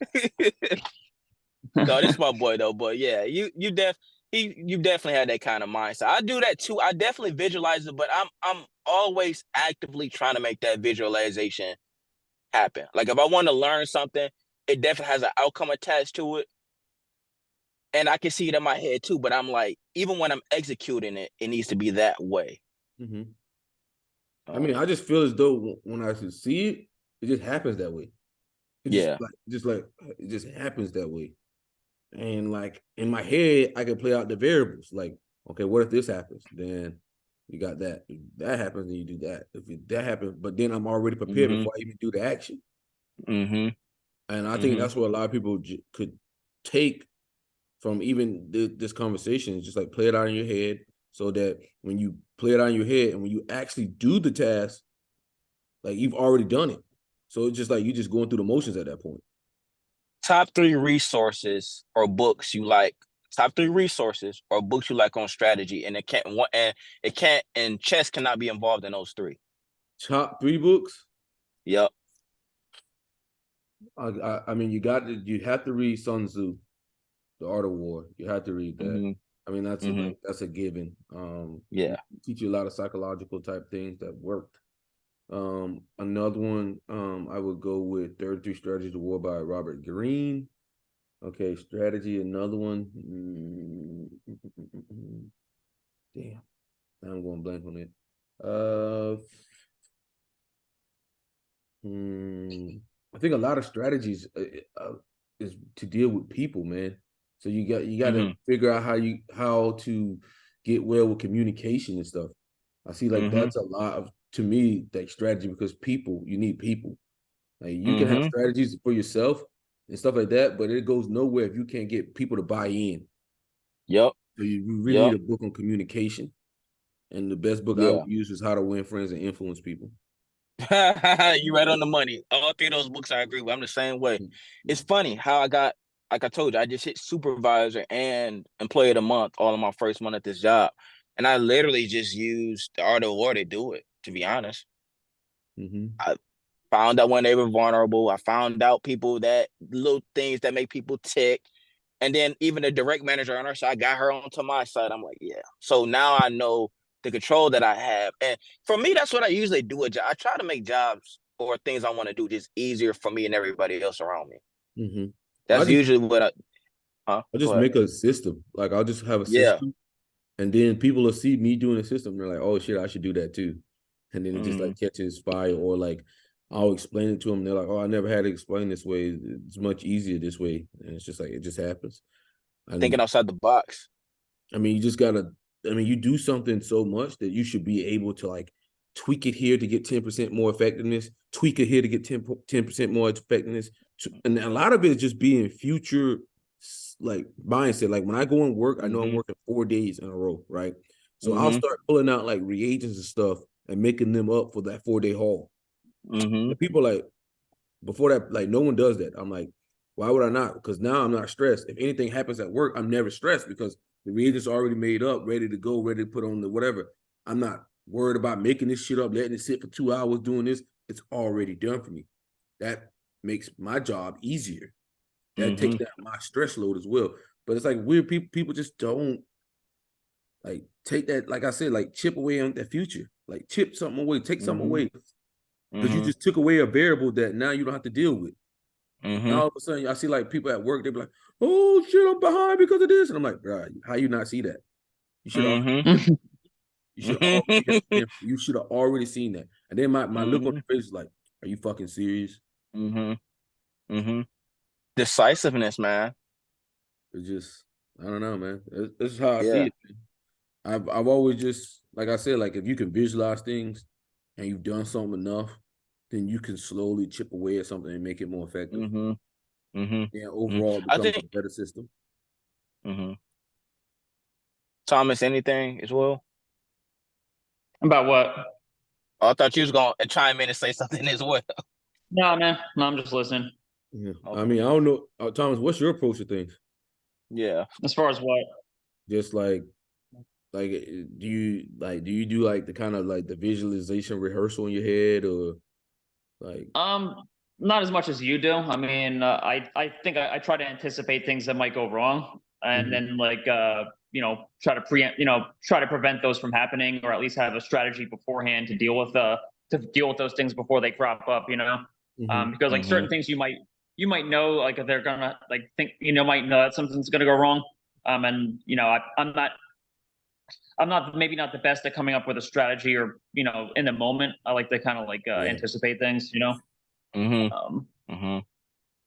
No, this is my boy though. But yeah, you definitely had that kind of mindset. I do that too. I definitely visualize it, but I'm always actively trying to make that visualization happen. Like if I want to learn something, it definitely has an outcome attached to it. And I can see it in my head too, but I'm like, even when I'm executing it, it needs to be that way. Mm-hmm. I mean, I just feel as though when I see it, it just happens that way. It Yeah. just like it just happens that way. And like in my head, I can play out the variables. Like, okay, what if this happens? Then you got that. If that happens, then you do that. That happens, but then I'm already prepared Mm-hmm. before I even do the action. Mm-hmm. And I think Mm-hmm. that's what a lot of people could take from even this conversation. Is just like play it out in your head, so that when you play it out in your head and when you actually do the task, like you've already done it. So it's just like you're just going through the motions at that point. Top 3 resources or books you like. Top 3 resources or books you like on strategy, and and chess cannot be involved in those 3. Top 3 books. Yep. I mean, you have to read Sun Tzu, The Art of War. You have to read that. Mm-hmm. I mean, Mm-hmm. that's a given. Yeah. Teach you a lot of psychological type things that worked. Another one, I would go with 33 Strategies of War by Robert Greene. Okay, strategy. Another one. Damn, I'm going blank on it. I think a lot of strategies is to deal with people, man. So you got to figure out how to get well with communication and stuff. I see like that's a lot of, to me, like strategy, because you need people. Like you can have strategies for yourself and stuff like that, but it goes nowhere if you can't get people to buy in. Yep. So you really need a book on communication. And the best book I would use is How to Win Friends and Influence People. You right on the money. All 3 of those books I agree with. I'm the same way. It's funny how I got, like I told you, I just hit supervisor and employee of the month all in my first month at this job. And I literally just used the Art of War to do it, to be honest. I found out when they were vulnerable. I found out little things that make people tick. And then even the direct manager on her side, I got her onto my side. I'm like, yeah. So now I know the control that I have. And for me, that's what I usually do. I try to make jobs or things I want to do just easier for me and everybody else around me. That's usually what I just make a system. Like I'll just have a system, and then people will see me doing a system. They're like, "Oh shit, I should do that too," and then it just like catches fire. Or like I'll explain it to them. They're like, "Oh, I never had to explain this way. It's much easier this way," and it's just like it just happens. Thinking outside the box. I mean, you just gotta. I mean, you do something so much that you should be able to like tweak it here to get 10% more effectiveness, tweak it here to get 10% more effectiveness. And a lot of it is just being future like mindset. Like when I go and work, I know I'm working 4 days in a row, right? So I'll start pulling out like reagents and stuff and making them up for that 4-day haul. And people like before that, like no one does that. I'm like, why would I not? Because now I'm not stressed. If anything happens at work, I'm never stressed because the reagents are already made up, ready to go, ready to put on the whatever. I'm not worried about making this shit up, letting it sit for 2 hours doing this. It's already done for me. That makes my job easier. That takes down my stress load as well. But it's like weird people just don't like take that, like I said, like chip away on that future. Like chip something away, take something away. Because you just took away a variable that now you don't have to deal with. Now all of a sudden, I see like people at work, they be like, "Oh shit, I'm behind because of this," and I'm like, "Bro, how you not see that? You should you should have already seen that." And then my look on the face is like, "Are you fucking serious?" Decisiveness, man. It's just I don't know, man. This is how I see it. I've always just like I said, like if you can visualize things and you've done something enough, then you can slowly chip away at something and make it more effective. Yeah, overall, it becomes a better system. Thomas, anything as well? About what? Oh, I thought you was gonna chime in and say something as well. No, man. No, I'm just listening. Yeah, okay. I mean, I don't know, Thomas. What's your approach to things? Yeah, as far as what? Just like do you do like the kind of like the visualization rehearsal in your head or like? Not as much as you do. I mean, I think I try to anticipate things that might go wrong, and then like try to preempt, try to prevent those from happening, or at least have a strategy beforehand to deal with those things before they crop up. Because like certain things you might know, like if they're gonna like think might know that something's gonna go wrong, and I'm not maybe not the best at coming up with a strategy or in the moment. I like to kind of like anticipate things.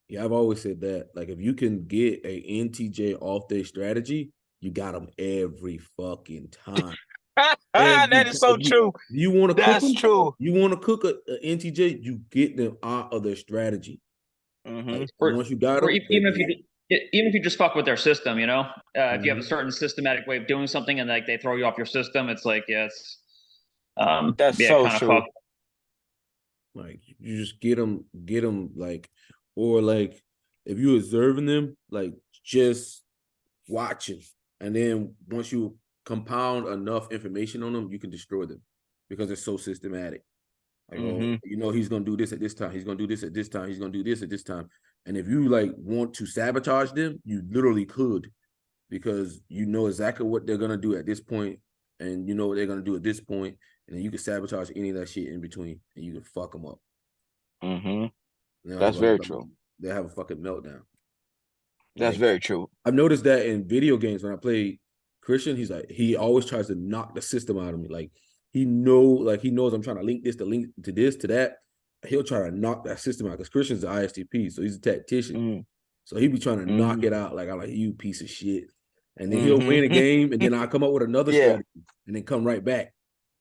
Yeah, I've always said that. Like, if you can get a intj off their strategy, you got them every fucking time. That is so true. You want to cook That's them? true. You want to cook a intj? You get them out of their strategy. Like, once you got them, even if you just fuck with their system, if you have a certain systematic way of doing something and like they throw you off your system, it's like it's that's so true. Like you just get them like, or like if you're observing them, like just watching, and then once you compound enough information on them, you can destroy them because it's so systematic. Like, he's gonna do this at this time, he's gonna do this at this time, he's gonna do this at this time. And if you like want to sabotage them, you literally could, because you know exactly what they're gonna do at this point, and you know what they're gonna do at this point, and then you can sabotage any of that shit in between, and you can fuck them up. That's very true. They have a fucking meltdown. That's very true. I've noticed that in video games when I play Christian, he always tries to knock the system out of me. Like he knows I'm trying to link this to this to that. He'll try to knock that system out because Christian's the ISTP, so he's a tactician. So he be trying to knock it out. Like I'm like, you piece of shit. And then he'll win a game, and then I'll come up with another strategy, and then come right back.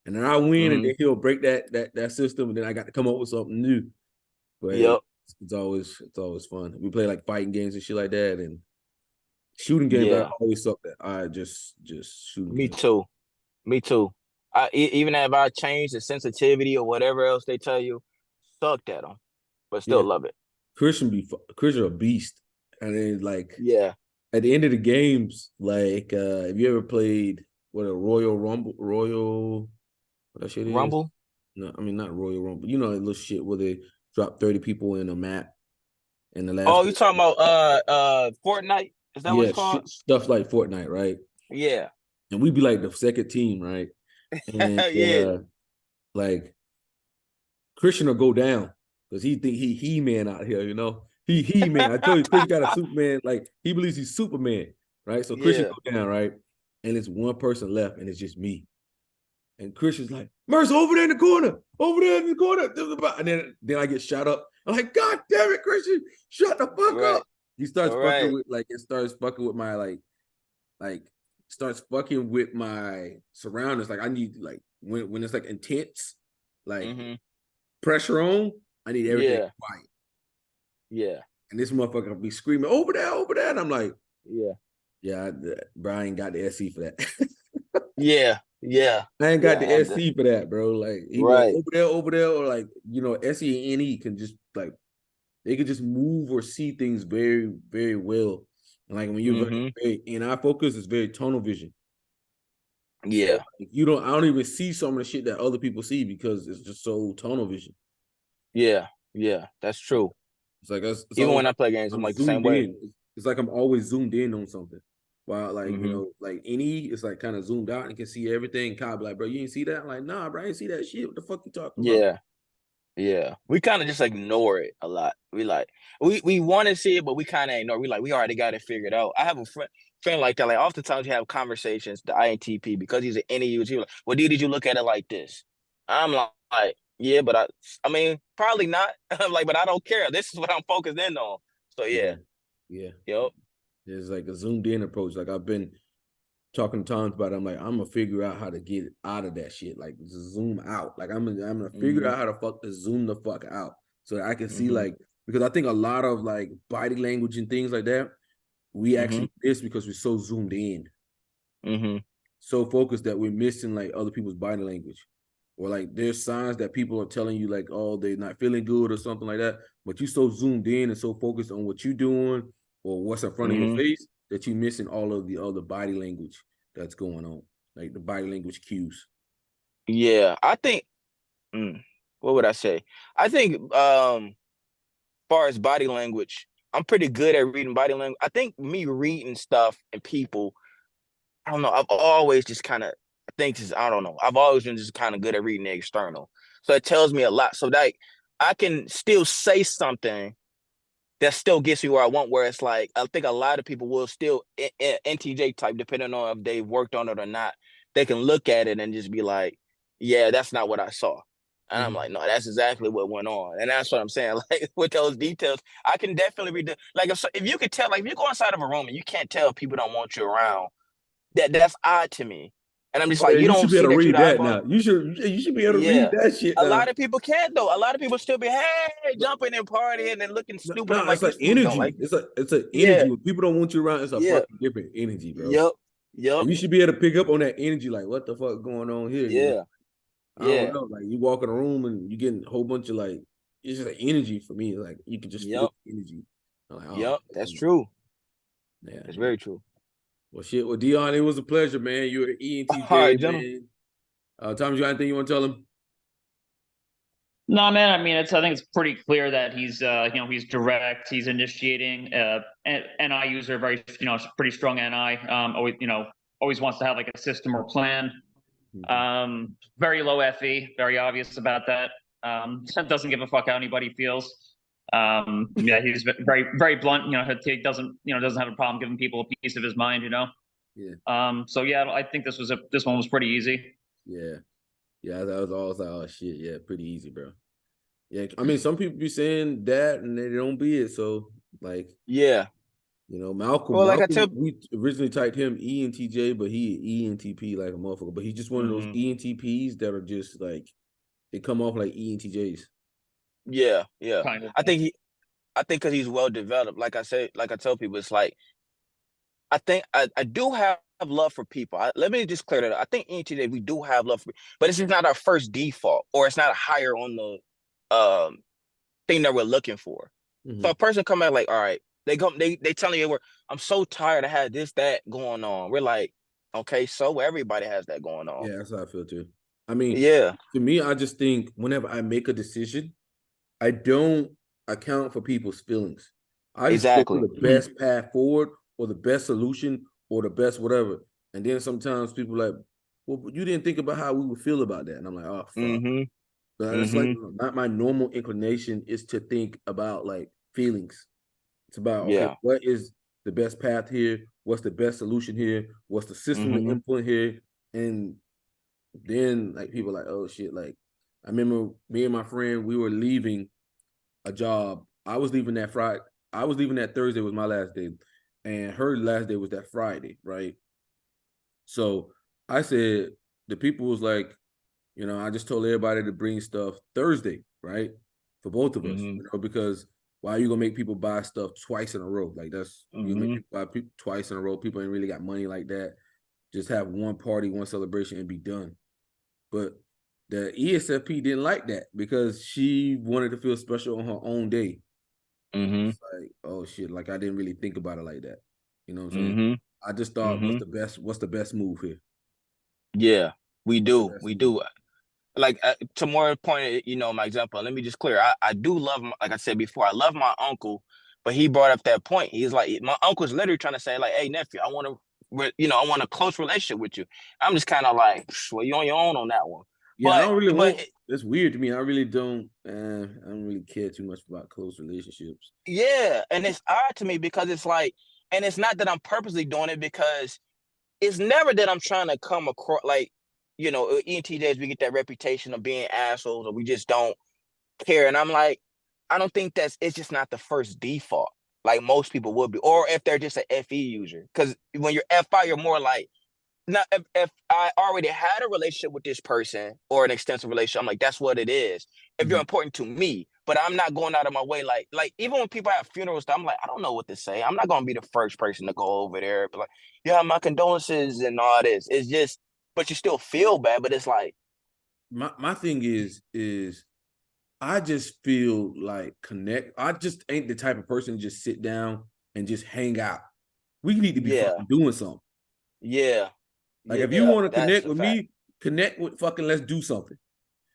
And then I win, and then he'll break that system, and then I got to come up with something new. But it's always fun. We play like fighting games and shit like that, and shooting games. I always suck at. I just shooting. Me too. Even if I change the sensitivity or whatever else they tell you, sucked at them, but still love it. Christian a beast, and then like at the end of the games, like have you ever played what that shit is? Rumble? No, I mean not Royal Rumble. You know that little shit where they drop 30 people in a map in the last. Oh, you talking about Fortnite? Is that what it's called? Stuff like Fortnite, right? Yeah. And we'd be like the second team, right? And like Christian will go down because he think he-man out here, He-man. I told you, Christian got a Superman, like he believes he's Superman, right? So Christian go down, right? And it's one person left, and it's just me. And Christian's like, Mercer, over there in the corner. And then I get shot up. I'm like, God damn it, Christian, shut the fuck up. He starts fucking with my like starts fucking with my surroundings. Like I need like when it's like intense, like pressure on, I need everything quiet. Yeah. And this motherfucker will be screaming over there, and I'm like, yeah, Brian got the SE for that. yeah. I ain't got the and SE for that, bro. Like he right. over there, or like SE and NE can just like they could just move or see things very, very well. And like when you're very and our focus is very tunnel vision. Yeah. So, like, I don't even see some of the shit that other people see because it's just so tunnel vision. Yeah, that's true. It's like it's even when I play games, I'm like the same way. It's like I'm always zoomed in on something. While like like NE, it's like kind of zoomed out and can see everything. Kyle be like, bro, you didn't see that? I'm like, nah, bro, I didn't see that shit. What the fuck you talking about? Yeah. We kind of just ignore it a lot. We want to see it, but we kind of ignore. We already got it figured out. I have a friend like that. Like oftentimes you have conversations, the INTP, because he's an NEU. He's like, well, did you look at it like this? I'm like, yeah, but I mean, probably not. I'm like, but I don't care. This is what I'm focused in on. So yeah. Yep. There's like a zoomed in approach. Like I've been talking to Tom about it. I'm like, I'm gonna figure out how to get out of that shit. Like zoom out. Like I'm gonna figure out how to zoom the fuck out so that I can see like, because I think a lot of like body language and things like that, we actually miss because we're so zoomed in. So focused that we're missing like other people's body language. Or like there's signs that people are telling you like, oh, they're not feeling good or something like that. But you're so zoomed in and so focused on what you're doing or what's in front of your face that you're missing all of the other body language that's going on, like the body language cues. Yeah, I think, what would I say? I think far as body language, I'm pretty good at reading body language. I think me reading stuff and people, I don't know, I've always just kind of, I don't know, I've always been just kind of good at reading the external. So it tells me a lot. So like I can still say something that still gets me where I want, where it's like, I think a lot of people will still, intj type, depending on if they've worked on it or not, they can look at it and just be like, yeah, that's not what I saw. And I'm like, no, that's exactly what went on. And that's what I'm saying. Like with those details, I can definitely read like if you could tell, like if you go inside of a room and you can't tell people don't want you around, that's odd to me. And I'm just like, you don't should be see able to that read you the that eyeball. now. You should be able to read that shit A now. lot of people can't though. A lot of people still be jumping and partying and looking stupid. No, I'm like, it's like energy. It's an energy. When people don't want you around, it's a fucking different energy, bro. Yep. And you should be able to pick up on that energy, like what the fuck going on here? Yeah. I don't know. Like you walk in a room and you getting a whole bunch of like, it's just an energy for me. Like you can just feel energy. Like, oh, that's true. Yeah, it's very true. Well, shit. Well, Dion, it was a pleasure, man. You're an ENTJ, all right, man. Tom, you got anything you want to tell him? No, man. I mean, I think it's pretty clear that he's, he's direct. He's initiating. NI user, very, pretty strong NI. Always wants to have like a system or plan. Very low FE. Very obvious about that. Doesn't give a fuck how anybody feels. He's very, very blunt. He doesn't have a problem giving people a piece of his mind. So yeah, I think this one was pretty easy. Yeah, that was all. Oh shit, yeah, pretty easy, bro. Yeah, I mean, some people be saying that and they don't be it. So like, Malcolm. Well, like Malcolm, we originally typed him ENTJ, but he ENTP like a motherfucker. But he's just one of those ENTPs that are just like they come off like ENTJs. Yeah. Kind of. I think because he's well developed. Like I tell people, it's like I think I do have love for people. Let me just clear that up. I think ENTJ, we do have love for, but it's just not our first default, or it's not higher on the thing that we're looking for. So a person come out like, all right, they telling you, I'm so tired of having this, that going on. We're like, okay, so everybody has that going on. Yeah, that's how I feel too. I mean, to me, I just think whenever I make a decision, I don't account for people's feelings. I just go for the best path forward or the best solution or the best whatever. And then sometimes people are like, well, you didn't think about how we would feel about that. And I'm like, oh, fuck. But it's like not my normal inclination is to think about like feelings. It's about, okay, what is the best path here? What's the best solution here? What's the system to implement here? And then like people are like, oh shit, like I remember me and my friend, we were leaving a job. I was leaving that Friday. I was leaving that Thursday was my last day. And her last day was that Friday, right? So I said, the people was like, I just told everybody to bring stuff Thursday, right? For both of us, because why are you gonna make people buy stuff twice in a row? Like you make people buy twice in a row. People ain't really got money like that. Just have one party, one celebration, and be done. But the ESFP didn't like that because she wanted to feel special on her own day. It's like, oh shit, like I didn't really think about it like that. You know what I'm saying? I just thought, what's the best move here? Yeah, we do. Like to more point, my example, let me just clear. I do love, like I said before, I love my uncle, but he brought up that point. He's like, my uncle's literally trying to say like, hey nephew, I want a close relationship with you. I'm just kind of like, well, you're on your own on that one. Yeah, I don't really want. It's weird to me. I really don't. I don't really care too much about close relationships. Yeah, and it's odd to me because it's like, and it's not that I'm purposely doing it because it's never that I'm trying to come across like, ENTJs, we get that reputation of being assholes or we just don't care. And I'm like, I don't think it's just not the first default like most people would be, or if they're just an FE user. Because when you're FI, you're more like, now if I already had a relationship with this person or an extensive relationship, I'm like, that's what it is. If you're important to me, but I'm not going out of my way, like even when people have funerals, I'm like, I don't know what to say. I'm not gonna be the first person to go over there, but like, yeah, my condolences and all this. It's just, but you still feel bad. But it's like, my thing is I just feel like I just ain't the type of person to just sit down and just hang out. We need to be fucking doing something. Yeah. Like if you want to connect with me, connect with fucking, let's do something.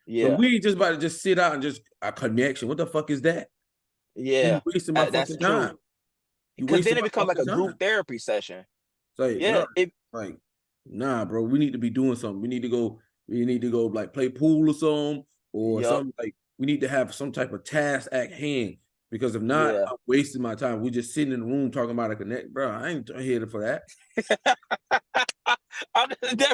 Yeah. So we ain't just about to just sit out and just a connection. What the fuck is that? Yeah. You wasting my fucking time. Because then it becomes like a group therapy session. Like, yeah. Like, nah, bro, we need to be doing something. We need to go like play pool or something, or something. Like we need to have some type of task at hand. Because if not, I'm wasting my time. We just sitting in the room talking about a connect, bro. I ain't here for that.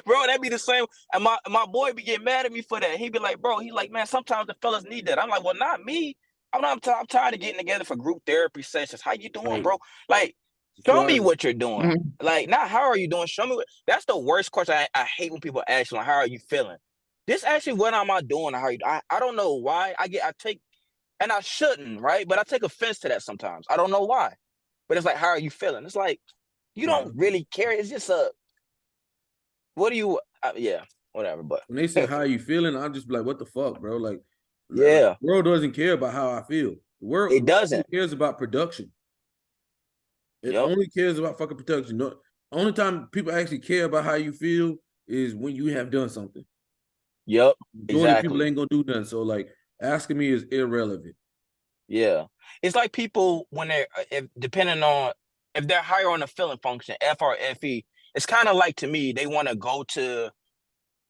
Bro, that'd be the same. And my boy be getting mad at me for that. He'd be like, bro, man, sometimes the fellas need that. I'm like, well, not me. I'm tired of getting together for group therapy sessions. How you doing, bro? Like, show me what you're doing. Like, not how are you doing? Show me that's the worst question. I hate when people ask you, like, how are you feeling? This actually, what am I doing? How you? I don't know why. I take, and I shouldn't, right? But I take offense to that sometimes. I don't know why. But it's like, how are you feeling? It's like, you don't really care. It's just what do you? Yeah, whatever. But when they say how are you feeling, I'm just like, what the fuck, bro? Like, yeah, the world doesn't care about how I feel. The world doesn't. Cares about production. It only cares about fucking production. No, only time people actually care about how you feel is when you have done something. Yep, exactly. People ain't gonna do nothing. So like, asking me is irrelevant. Yeah, it's like people when they're depending on if they're higher on the feeling function, F or FE. It's kind of like, to me, they want to go to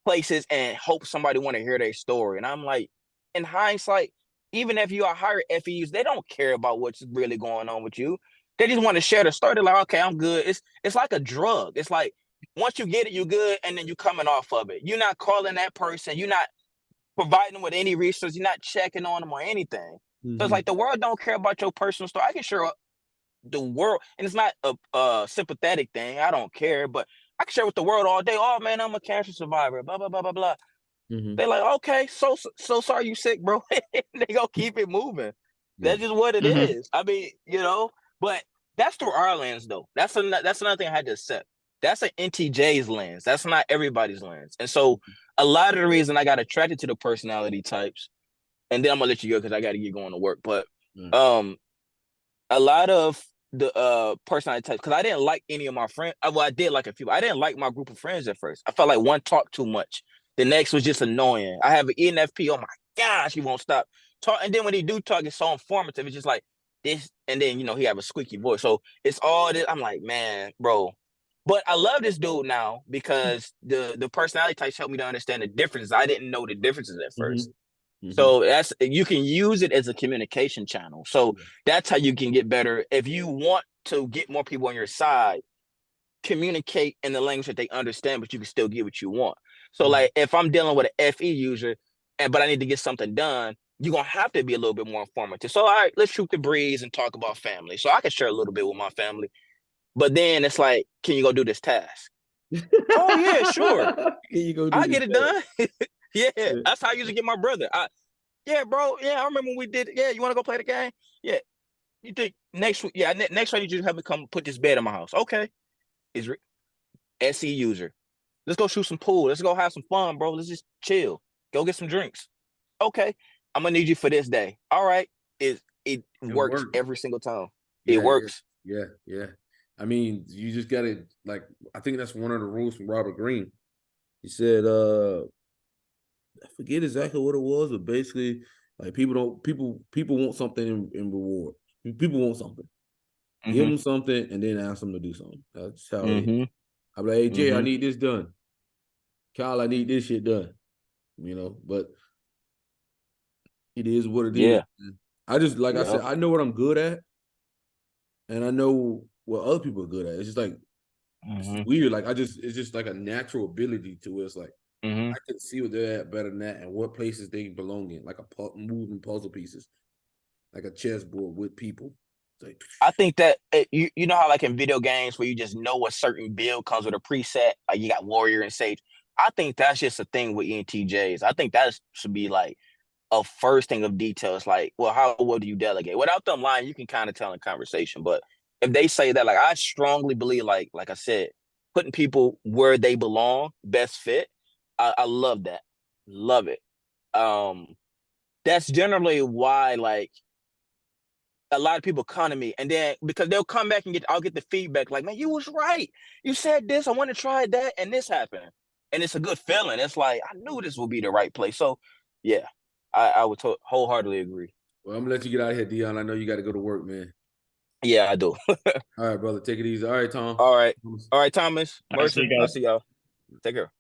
places and hope somebody want to hear their story. And I'm like, in hindsight, even if you are higher FEs, they don't care about what's really going on with you. They just want to share the story. They're like, okay, I'm good. It's like a drug. It's like once you get it, you're good, and then you're coming off of it. You're not calling that person. You're not providing them with any resources. You're not checking on them or anything. So it's like the world don't care about your personal story. I can share the world, and it's not a sympathetic thing. I don't care, but I can share with the world all day. Oh man, I'm a cancer survivor. Blah blah blah blah blah. They're like, okay, so sorry you sick, bro. They gonna keep it moving. That's just what it is. I mean, but that's through our lens, though. That's another thing I had to accept. That's an intj's lens. That's not everybody's lens. And so a lot of the reason I got attracted to the personality types, and then I'm gonna let you go because I got to get going to work. But a lot of the personality types, because I didn't like any of my friends. Well, I did like a few. I didn't like my group of friends at first. I felt like one talked too much. The next was just annoying. I have an ENFP. Oh my gosh, he won't stop talk. And then when he do talk, it's so informative. It's just like this, and then he have a squeaky voice. So it's all this. I'm like, man, bro. But I love this dude now because the personality types help me to understand the differences. I didn't know the differences at first. So you can use it as a communication channel. So that's how you can get better. If you want to get more people on your side, communicate in the language that they understand, but you can still get what you want. So like if I'm dealing with an FE user, but I need to get something done, you're gonna have to be a little bit more informative. So all right, let's shoot the breeze and talk about family. So I can share a little bit with my family, but then it's like, can you go do this task? Oh yeah, sure. Can you go do I this get it thing? done. Yeah, that's how I usually get my brother. Yeah, bro. Yeah, I remember when we did. Yeah, you want to go play the game? Yeah. You think next week? Yeah, next week you just have me come put this bed in my house. Okay. Is SE user. Let's go shoot some pool. Let's go have some fun, bro. Let's just chill. Go get some drinks. Okay. I'm gonna need you for this day. All right. It It works worked. every single time. It Yeah, works. yeah. I mean, you just got to like. I think that's one of the rules from Robert Greene. He said, I forget exactly what it was, but basically, like people want something in reward. People want something. Give them something and then ask them to do something. That's how it is. I'm like, hey Jay, I need this done. Kyle, I need this shit done. You know, but it is what it is. Yeah. Man. I just like I Yeah. said, I know what I'm good at, and I know what other people are good at. It's just like it's weird. Like it's just like a natural ability to it. It's like I can see what they're at better than that and what places they belong in, like moving puzzle pieces, like a chessboard with people. Like, I think that you know how like in video games where you just know a certain build comes with a preset, like you got warrior and sage. I think that's just a thing with ENTJs. I think that should be like a first thing of details. Like, well, how well do you delegate? Without them lying, you can kind of tell in conversation. But if they say that, like I strongly believe, like I said, putting people where they belong, best fit. I love that. Love it. That's generally why like a lot of people come to me and then because they'll come back and I'll get the feedback like, man, you was right. You said this, I want to try that, and this happened. And it's a good feeling. It's like, I knew this would be the right place. So yeah, I would wholeheartedly agree. well, I'm gonna let you get out of here, Dion. I know you got to go to work, man. Yeah, I do. All right, brother. Take it easy. All right, Tom. All right. All right, Thomas. All right, see Mercer. you I'll guys. see y'all. Take care.